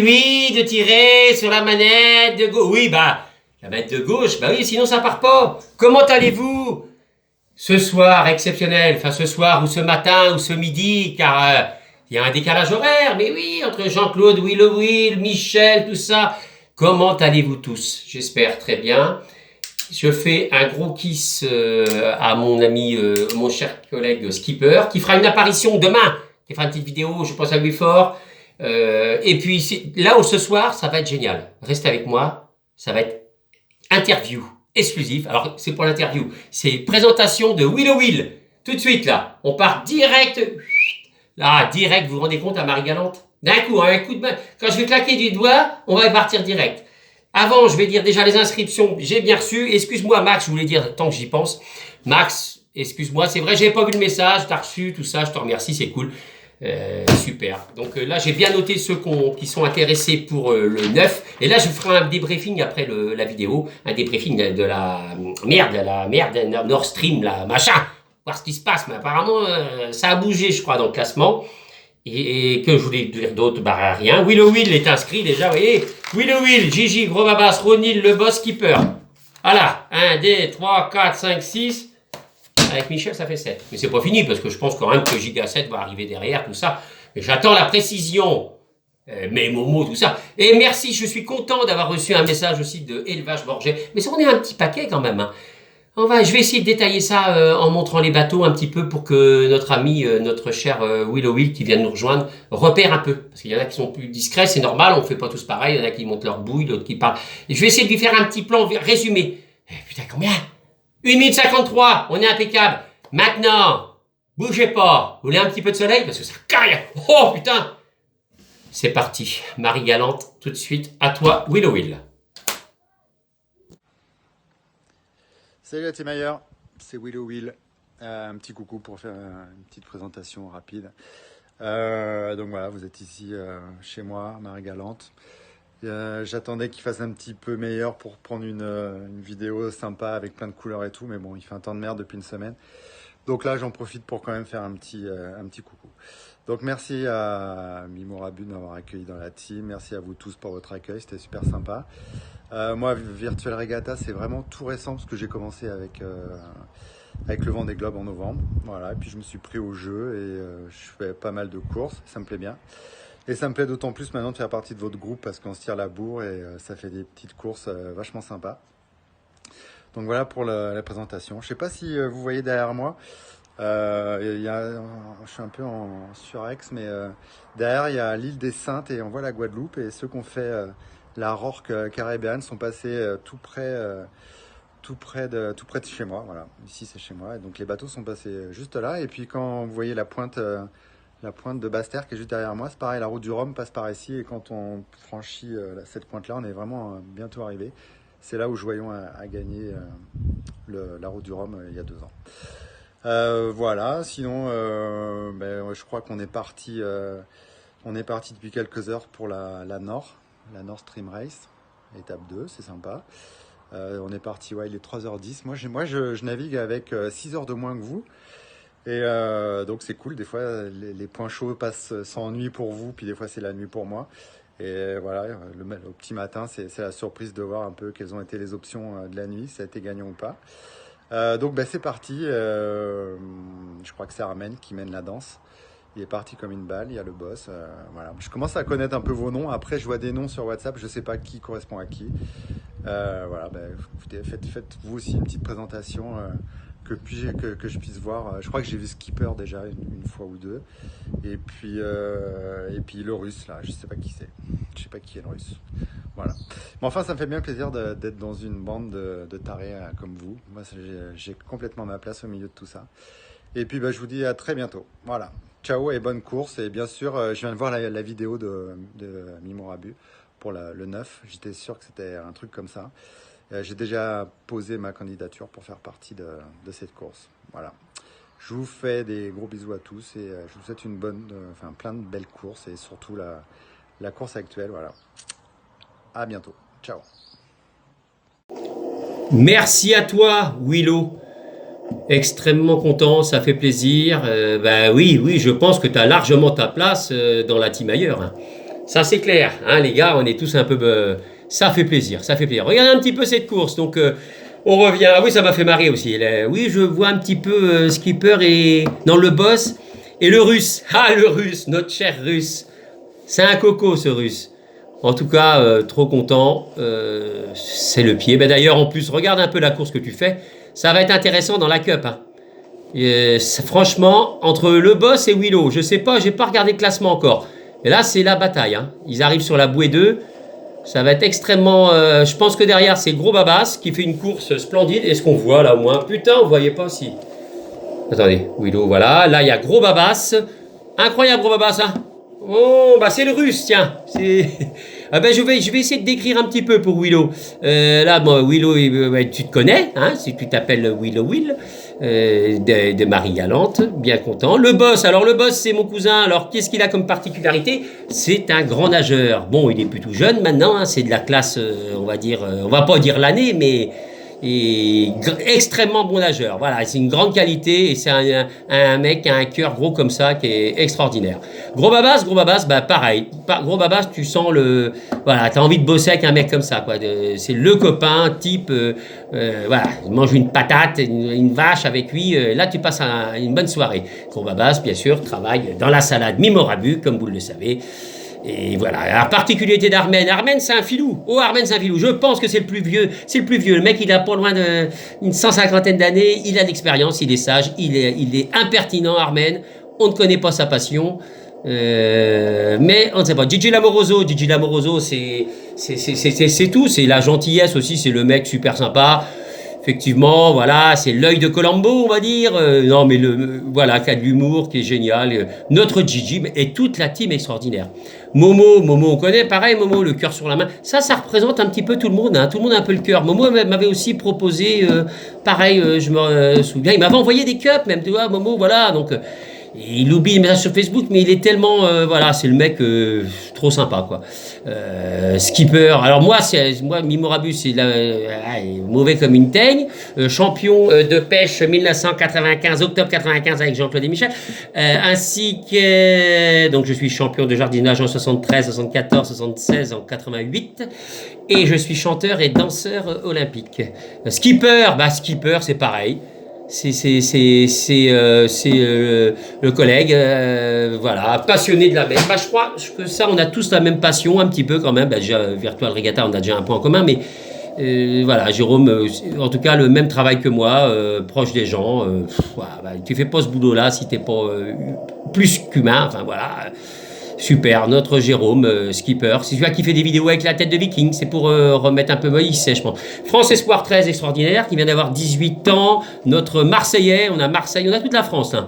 oui, de tirer sur la manette de gauche. Oui, bah, la manette de gauche, bah oui, sinon ça part pas. Comment allez-vous? Ce soir, exceptionnel, enfin ce soir ou ce matin ou ce midi, car il y a un décalage horaire, mais oui, entre Jean-Claude, Will, Michel, tout ça. Comment allez-vous tous? J'espère très bien. Je fais un gros kiss à mon ami, mon cher collègue Skipper, qui fera une apparition demain. Il fera une petite vidéo, je pense à lui fort. Et puis là où ce soir, ça va être génial. Restez avec moi, ça va être interview exclusive. Alors c'est pour l'interview, c'est présentation de Will. Tout de suite là, on part direct. Là, direct, vous vous rendez compte à Marie Galante? D'un coup, un coup de main. Quand je vais claquer du doigt, on va partir direct. Avant, je vais dire déjà les inscriptions, j'ai bien reçu. Excuse-moi Max, je voulais dire tant que j'y pense. Max, excuse-moi, c'est vrai, j'ai pas vu le message, t'as reçu tout ça, je te remercie, c'est cool. Super. Donc là, j'ai bien noté ceux qui sont intéressés pour le 9. Et là, je ferai un débriefing après la vidéo. Un débriefing de la merde, Nord Stream, là, machin. Voir ce qui se passe. Mais apparemment, ça a bougé, je crois, dans le classement. Et que je voulais dire d'autre, bah rien. Will est inscrit déjà, vous voyez. Will, Gigi, Gros Babas, Ronil, le boss keeper. Voilà. 1, 2, 3, 4, 5, 6. Avec Michel, ça fait 7. Mais c'est pas fini, parce que je pense quand même que Giga 7 va arriver derrière, tout ça. Mais j'attends la précision. Mais Momo, tout ça. Et merci, je suis content d'avoir reçu un message aussi de Élevage Borget. Mais on est un petit paquet quand même. Hein. Je vais essayer de détailler ça en montrant les bateaux un petit peu pour que notre ami, notre cher Will qui vient de nous rejoindre, repère un peu. Parce qu'il y en a qui sont plus discrets, c'est normal, on fait pas tous pareil. Il y en a qui montent leur bouille, d'autres qui parlent. Et je vais essayer de lui faire un petit plan résumé. Putain, combien? 1 minute 53, on est impeccable. Maintenant, bougez pas. Vous voulez un petit peu de soleil? Parce que ça caille. Oh putain! C'est parti. Marie Galante, tout de suite. À toi, Will. Salut la team ailleurs, c'est Will. Un petit coucou pour faire une petite présentation rapide. Donc voilà, vous êtes ici chez moi, Marie Galante. J'attendais qu'il fasse un petit peu meilleur pour prendre une vidéo sympa avec plein de couleurs et tout, mais bon, il fait un temps de merde depuis une semaine. Donc là, j'en profite pour quand même faire un petit coucou. Donc merci à Mimorabu de m'avoir accueilli dans la team. Merci à vous tous pour votre accueil, c'était super sympa. Moi, Virtual Regatta, c'est vraiment tout récent parce que j'ai commencé avec le Vendée Globe en novembre. Voilà, et puis je me suis pris au jeu et je fais pas mal de courses, ça me plaît bien. Et ça me plaît d'autant plus maintenant de faire partie de votre groupe parce qu'on se tire la bourre et ça fait des petites courses vachement sympas. Donc voilà pour la présentation. Je sais pas si vous voyez derrière moi, je suis un peu en surex, mais derrière il y a l'île des Saintes et on voit la Guadeloupe. Et ceux qui ont fait la Rorque caribéenne sont passés tout près de chez moi. Voilà, ici c'est chez moi. Et donc les bateaux sont passés juste là. Et puis quand vous voyez la pointe de Basse-Terre qui est juste derrière moi, c'est pareil, la route du Rhum passe par ici. Et quand on franchit cette pointe-là, on est vraiment bientôt arrivé. C'est là où Joyon a gagné la route du Rhum il y a 2 ans. Voilà, sinon je crois qu'on est parti depuis quelques heures pour la Nord Stream Race, étape 2, c'est sympa. On est parti, il est 3h10. Moi je navigue avec 6 heures de moins que vous. Et donc c'est cool, des fois les points chauds passent sans nuit pour vous, puis des fois c'est la nuit pour moi. Et voilà, au petit matin, c'est la surprise de voir un peu quelles ont été les options de la nuit, si ça a été gagnant ou pas. Donc c'est parti, je crois que c'est Armen qui mène la danse. Il est parti comme une balle, il y a le boss. Voilà. Je commence à connaître un peu vos noms, après je vois des noms sur WhatsApp, je ne sais pas qui correspond à qui. Voilà, écoutez, faites vous aussi une petite présentation que je puisse voir. Je crois que j'ai vu Skipper déjà une fois ou deux. Et puis le russe là, je sais pas qui c'est. Je sais pas qui est le russe. Voilà. Mais enfin, ça me fait bien plaisir d'être dans une bande de tarés comme vous. Moi, j'ai complètement ma place au milieu de tout ça. Et puis je vous dis à très bientôt. Voilà. Ciao et bonne course. Et bien sûr, je viens de voir la vidéo de Mimorabu pour le 9. J'étais sûr que c'était un truc comme ça. J'ai déjà posé ma candidature pour faire partie de cette course. Voilà. Je vous fais des gros bisous à tous et je vous souhaite plein de belles courses et surtout la course actuelle. Voilà. À bientôt. Ciao. Merci à toi, Willow. Extrêmement content, ça fait plaisir. Oui, je pense que tu as largement ta place dans la team ailleurs. Hein. Ça c'est clair, hein, les gars, on est tous un peu... ça fait plaisir, ça fait plaisir. Regardez un petit peu cette course, donc on revient... Ah oui, ça m'a fait marrer aussi. Oui, je vois un petit peu Skipper et... Non, le boss et le russe. Ah, le russe, notre cher russe. C'est un coco ce russe. En tout cas, trop content. C'est le pied. Ben, d'ailleurs, en plus, regarde un peu la course que tu fais. Ça va être intéressant dans la Cup, hein. Franchement, entre le boss et Willow, je sais pas, j'ai pas regardé le classement encore. Et là, c'est la bataille, hein. Ils arrivent sur la bouée 2. Ça va être extrêmement... je pense que derrière, c'est Gros Babas qui fait une course splendide. Est-ce qu'on voit là au moins? Putain, on voyait pas si. Attendez, Willow, voilà. Là, il y a Gros Babas. Incroyable, Gros Babas, hein. Oh, bah c'est le russe, tiens. Ah ben je vais essayer de décrire un petit peu pour Willow. Là, bon, Willow, tu te connais, hein, si tu t'appelles Willow Will, de Marie Galante, bien content. Le boss, alors le boss, c'est mon cousin. Alors, qu'est-ce qu'il a comme particularité? C'est un grand nageur. Bon, il est plutôt jeune maintenant, hein, c'est de la classe, on va dire, on va pas dire l'année, mais... Et extrêmement bon nageur. Voilà, c'est une grande qualité et c'est un mec qui a un cœur gros comme ça qui est extraordinaire. Gros Babas, bah pareil. Gros Babas, tu sens le... Voilà, t'as envie de bosser avec un mec comme ça, quoi. C'est le copain, type... voilà, il mange une patate, une vache avec lui. Là, tu passes une bonne soirée. Gros Babas, bien sûr, travaille dans la salade Mimorabu, comme vous le savez. Et voilà, la particularité d'Armen. Armen, c'est un filou. Oh, Armen, c'est un filou. Je pense que c'est le plus vieux. C'est le plus vieux. Le mec, il a pas loin d'une 150aine d'années. Il a d'expérience, il est sage, il est impertinent, Armen. On ne connaît pas sa passion. Mais on ne sait pas. Gigi Lamoroso, c'est tout. C'est la gentillesse aussi. C'est le mec super sympa. Effectivement, voilà, c'est l'œil de Colombo, on va dire. Non, mais voilà, qui a de l'humour, qui est génial. Notre Gigi et toute la team extraordinaire. Momo, on connaît, pareil, Momo, le cœur sur la main. Ça représente un petit peu tout le monde, hein. Tout le monde a un peu le cœur. Momo m'avait aussi proposé, pareil, je me souviens, il m'avait envoyé des cups, même, tu vois, Momo, voilà, donc... il oublie les messages sur Facebook, mais il est tellement... voilà, c'est le mec trop sympa, quoi. Skipper, alors moi, Mimorabu, c'est mauvais comme une teigne. Champion de pêche 1995, octobre 95 avec Jean-Claude et Michel. Ainsi que... Donc, je suis champion de jardinage en 73, 74, 76, en 88. Et je suis chanteur et danseur olympique. Skipper, c'est pareil. C'est le collègue, voilà, passionné de la mer. Je crois que ça, on a tous la même passion, un petit peu quand même. Déjà, Virtual Regatta, on a déjà un point en commun, mais voilà, Jérôme, en tout cas, le même travail que moi, proche des gens. Voilà, tu fais pas ce boulot-là si t'es pas plus qu'humain, enfin voilà. Super, notre Jérôme, Skipper, c'est celui qui fait des vidéos avec la tête de Viking, c'est pour remettre un peu Moïse, je pense. France Espoir 13, extraordinaire, qui vient d'avoir 18 ans, notre Marseillais, on a Marseille, on a toute la France, hein.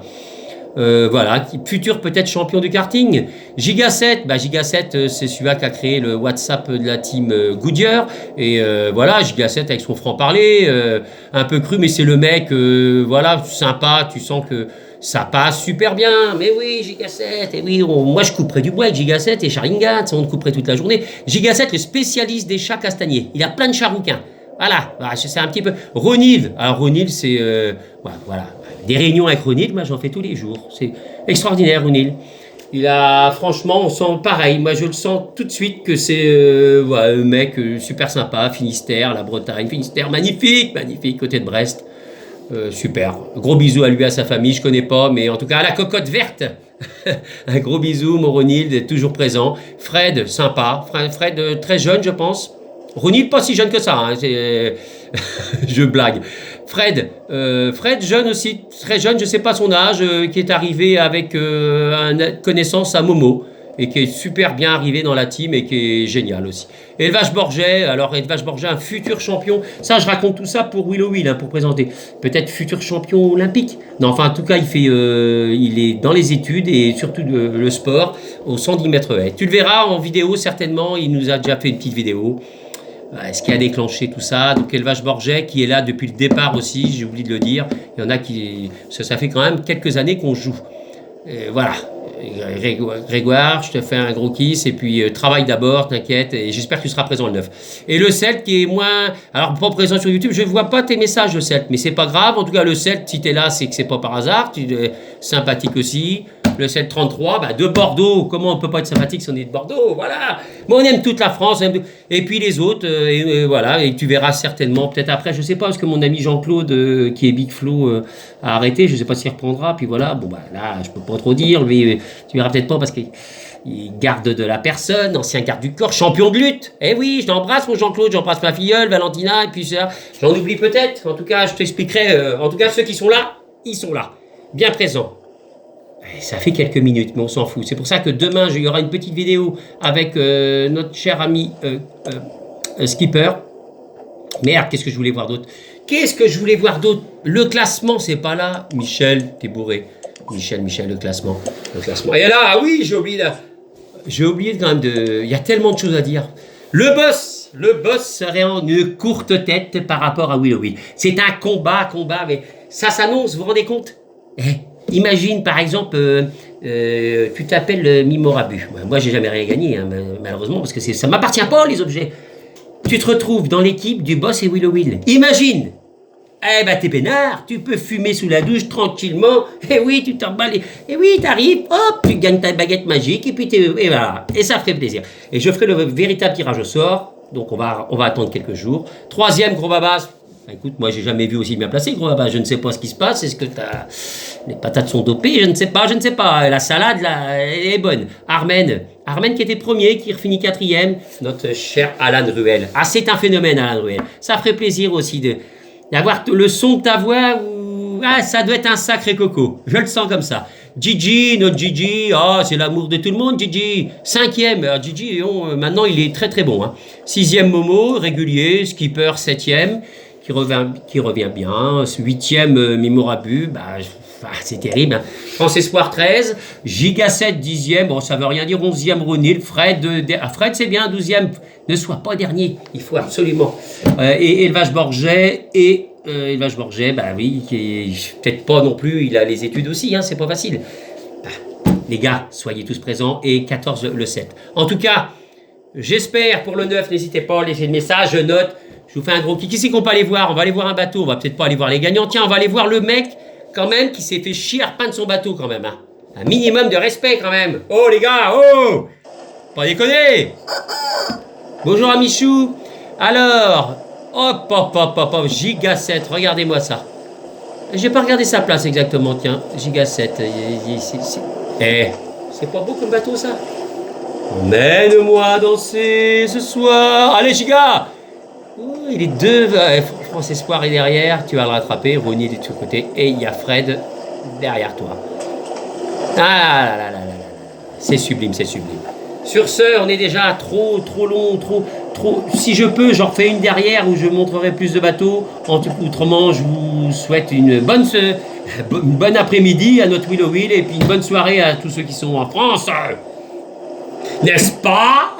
Voilà, futur peut-être champion du karting. Giga 7, c'est celui-là qui a créé le WhatsApp de la team Goodyear. Et voilà, Giga 7 avec son franc-parler, un peu cru, mais c'est le mec, voilà, sympa, tu sens que ça passe super bien. Mais oui, Giga 7, et oui, moi je couperais du bois avec Giga 7 et Sharingan, on couperait toute la journée. Giga 7, le spécialiste des chats castagners. Il a plein de chats rouquins. Voilà, c'est un petit peu... Ronil, alors Ronil, c'est... voilà, des réunions avec Ronil, moi j'en fais tous les jours. C'est extraordinaire, Ronil. Il a, franchement, on sent pareil. Moi je le sens tout de suite que c'est un mec super sympa. Finistère, la Bretagne, Finistère, magnifique, côté de Brest. Super. Gros bisous à lui, à sa famille, je connais pas, mais en tout cas à la cocotte verte. Un gros bisou, mon Ronil, toujours présent. Fred, sympa. Fred, très jeune, je pense. Ronil, pas si jeune que ça, hein, je blague. Fred, jeune aussi, très jeune, je sais pas son âge, qui est arrivé avec une connaissance à Momo et qui est super bien arrivé dans la team et qui est génial aussi. Élevage Borget, un futur champion. Ça, je raconte tout ça pour Willow Will, hein, pour présenter. Peut-être futur champion olympique. Non, enfin, en tout cas, il est dans les études et surtout le sport au 110 mètres haies. Tu le verras en vidéo, certainement. Il nous a déjà fait une petite vidéo. Ce qui a déclenché tout ça. Donc Élevage Borget qui est là depuis le départ aussi, j'ai oublié de le dire. Il y en a qui... Ça fait quand même quelques années qu'on joue. Voilà. Grégoire, je te fais un gros kiss et puis travaille d'abord, t'inquiète, et j'espère que tu seras présent le 9. Et le Celt qui est moins... Alors pas présent sur YouTube, je ne vois pas tes messages le Celt, mais c'est pas grave. En tout cas le Celt, si t'es là, c'est que c'est pas par hasard. Tu es sympathique aussi. le 733, bah, de Bordeaux. Comment on peut pas être sympathique si on est de Bordeaux? Voilà. Mais on aime toute la France. Et puis les autres, voilà. Et tu verras certainement, peut-être après, je sais pas, parce que mon ami Jean-Claude, qui est Big Flo, a arrêté. Je sais pas s'il reprendra. Puis voilà. Bon, bah là, je peux pas trop dire. Lui, tu verras peut-être pas parce qu'il garde de la personne, ancien garde du corps, champion de lutte. Eh oui, je t'embrasse, mon Jean-Claude. J'embrasse ma filleule, Valentina. Et puis ça, j'en oublie peut-être. En tout cas, je t'expliquerai. En tout cas, ceux qui sont là, ils sont là. Bien présents. Ça fait quelques minutes, mais on s'en fout. C'est pour ça que demain, il y aura une petite vidéo avec notre cher ami Skipper. Merde, qu'est-ce que je voulais voir d'autre? Qu'est-ce que je voulais voir d'autre? Le classement, c'est pas là. Michel, t'es bourré. Michel, le classement. Le classement. Et là, ah oui, j'ai oublié quand même de... Il y a tellement de choses à dire. Le boss serait en une courte tête par rapport à Will Will. C'est un combat, mais ça s'annonce, vous vous rendez compte? Imagine par exemple, tu t'appelles Mimorabu. Moi, j'ai jamais rien gagné, hein, malheureusement, parce que ça m'appartient pas les objets. Tu te retrouves dans l'équipe du boss et Will Will. Imagine. Eh ben t'es peinard, tu peux fumer sous la douche tranquillement. Eh oui, tu t'emballes. Eh oui, t'arrives, hop, tu gagnes ta baguette magique et puis et voilà. Et ça ferait plaisir. Et je ferai le véritable tirage au sort. Donc on va attendre quelques jours. Troisième gros babas. Écoute, moi j'ai jamais vu aussi bien placé, gros babas. Je ne sais pas ce qui se passe. Est-ce que les patates sont dopées? Je ne sais pas. La salade là, elle est bonne. Armen qui était premier, qui finit quatrième. Notre cher Alan Ruel. Ah, c'est un phénomène, Alan Ruel. Ça ferait plaisir aussi d'avoir le son de ta voix. Ah, ça doit être un sacré coco. Je le sens comme ça. Gigi, notre Gigi, c'est l'amour de tout le monde, Gigi. Cinquième, alors Gigi, maintenant il est très très bon. Hein. Sixième Momo, régulier. Skipper, septième, qui revient bien. Huitième, Mimorabu, c'est terrible. Hein. France Espoir 13, Giga 7, dixième, bon ça veut rien dire, 11e Ronil, Fred c'est bien, 12e, ne sois pas dernier, il faut absolument. Et Élevage Borget, oui, peut-être pas non plus, il a les études aussi, hein, c'est pas facile. Les gars, soyez tous présents, et 14 le 7. En tout cas, j'espère pour le 9, n'hésitez pas à laisser le message, je note, je vous fais un gros kick. Qui c'est qu'on peut aller voir? On va aller voir un bateau, on va peut-être pas aller voir les gagnants, tiens, on va aller voir le mec, quand même, qui s'est fait chier à repeindre son bateau, quand même, hein. Un minimum de respect, quand même. Oh, les gars, oh! Pas déconner! Bonjour, Amichou. Alors, hop, Giga 7, regardez-moi ça. J'ai pas regardé sa place exactement, tiens. Giga 7. C'est pas beau comme bateau, ça? Emmène-moi danser ce soir. Allez, Giga! Il est deux. France Espoir est derrière, tu vas le rattraper. Ronnie est de ce côté. Et il y a Fred derrière toi. Ah là là là là là. C'est sublime. Sur ce, on est déjà trop long, trop. Si je peux, j'en refais une derrière où je montrerai plus de bateaux. Autrement, je vous souhaite une bonne après-midi à notre Will Will et puis une bonne soirée à tous ceux qui sont en France. N'est-ce pas?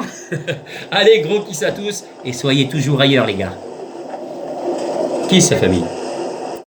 Allez, gros kiss à tous et soyez toujours ailleurs, les gars. Kiss, sa famille.